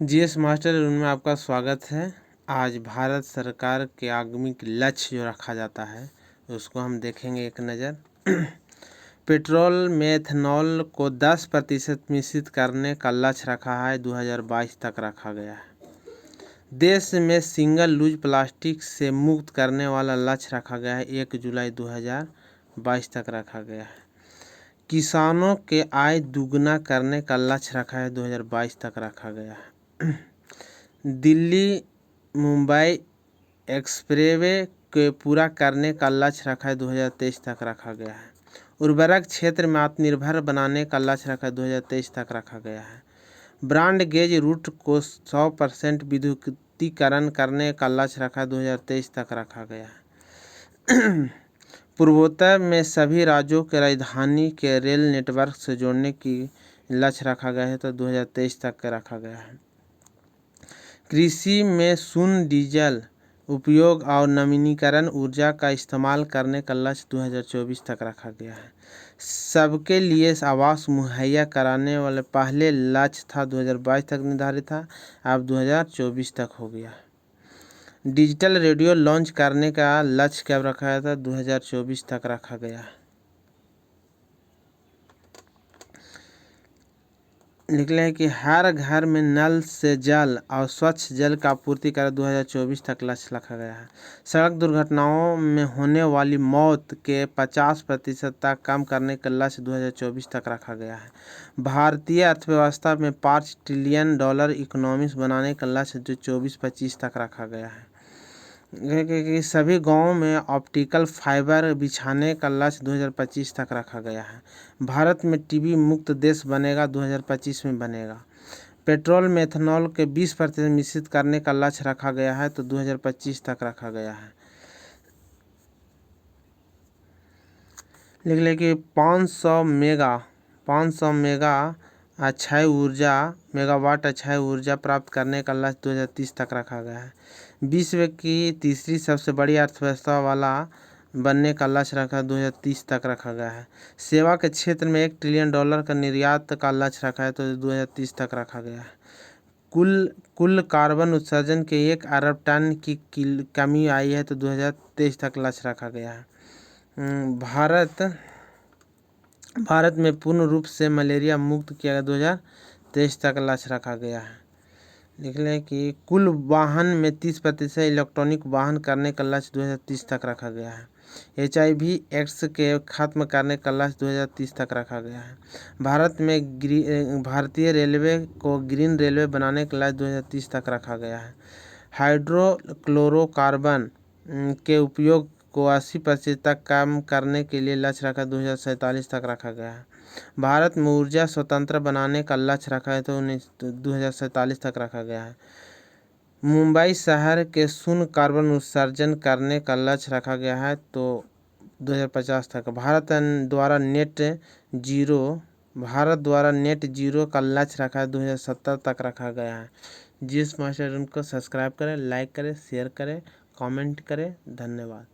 GS master उनमें आपका स्वागत है। आज भारत सरकार के आगामी लक्ष्य जो रखा जाता है उसको हम देखेंगे एक नज़र। पेट्रोल में एथेनॉल को 10% मिश्रित करने का लक्ष्य रखा है, 2022 तक रखा गया है। देश में सिंगल यूज प्लास्टिक से मुक्त करने वाला लक्ष्य रखा गया है, 1 जुलाई 2022 तक रखा गया है। किसानों के आय दुगना करने का लक्ष्य रखा है, 2022 तक रखा गया है। दिल्ली मुंबई एक्सप्रेसवे के पूरा करने का लक्ष्य रखा है, 2023 तक रखा गया है। उर्वरक क्षेत्र में आत्मनिर्भर बनाने का लक्ष्य रखा है, 2023 तक रखा गया है। ब्रॉड गेज रूट को 100% विद्युतीकरण करने का लक्ष्य रखा है, 2023 तक रखा गया है। पूर्वोत्तर में सभी राज्यों के राजधानी के रेल नेटवर्क से जोड़ने की लक्ष्य रखा गया है, तो 2023 तक का रखा गया है। कृषि में शून्य डीजल उपयोग और नवीनीकरण ऊर्जा का इस्तेमाल करने का लक्ष्य 2024 तक रखा गया है। सबके लिए आवास मुहैया कराने वाले पहले लक्ष्य था 2022 तक निर्धारित था, अब 2024 तक हो गया। डिजिटल रेडियो लॉन्च करने का लक्ष्य कब रखा गया था, 2024 तक रखा गया है। निकले हैं कि हर घर में नल से जल और स्वच्छ जल का आपूर्ति कर 2024 तक लक्ष्य रखा गया है। सड़क दुर्घटनाओं में होने वाली मौत के 50% तक कम करने का लक्ष्य 2024 तक रखा गया है। भारतीय अर्थव्यवस्था में $5 ट्रिलियन इकोनॉमिक्स बनाने का लक्ष्य जो 24-25 तक रखा गया है। कि सभी गांवों में ऑप्टिकल फाइबर बिछाने का लक्ष्य 2025 तक रखा गया है। भारत में टीबी मुक्त देश बनेगा, 2025 में बनेगा। पेट्रोल में एथेनॉल के 20% मिश्रित करने का लक्ष्य रखा गया है, तो 2025 तक रखा गया है। लिख ले कि 500 मेगा अक्षय ऊर्जा मेगावाट अक्षय ऊर्जा प्राप्त करने का लक्ष्य 2030 तक रखा गया है। विश्व की तीसरी सबसे बड़ी अर्थव्यवस्था वाला बनने का लक्ष्य रखा 2030 तक रखा गया है। सेवा के क्षेत्र में $1 ट्रिलियन का निर्यात का लक्ष्य रखा है, तो 2030 तक रखा गया है। कुल कार्बन उत्सर्जन के 1 अरब टन की कमी आई है, तो 2023 तक लक्ष्य रखा गया है। भारत में पूर्ण रूप से मलेरिया मुक्त किया गया, 2023 तक लक्ष्य रखा गया है। लिख लें कि कुल वाहन में 30% इलेक्ट्रॉनिक वाहन करने का लक्ष्य 2030 तक रखा गया है। HIV एड्स के खत्म करने का लक्ष्य 2030 तक रखा गया है। भारत में भारतीय रेलवे को ग्रीन रेलवे बनाने का लक्ष्य 2030 तक रखा गया है। हाइड्रोक्लोरोकार्बन के उपयोग को 80% तक कम करने के लिए लक्ष्य रखा 2047 तक रखा गया है। भारत में ऊर्जा स्वतंत्र बनाने का लक्ष्य रखा है, तो 2047 तक रखा गया है। मुंबई शहर के शून्य कार्बन उत्सर्जन करने का लक्ष्य रखा गया है, तो 2050 तक। भारत द्वारा नेट जीरो का लक्ष्य रखा है, 2070 तक रखा गया है। जिस मास्टर उनको सब्सक्राइब करें, लाइक करें, शेयर करें, कमेंट करें। धन्यवाद।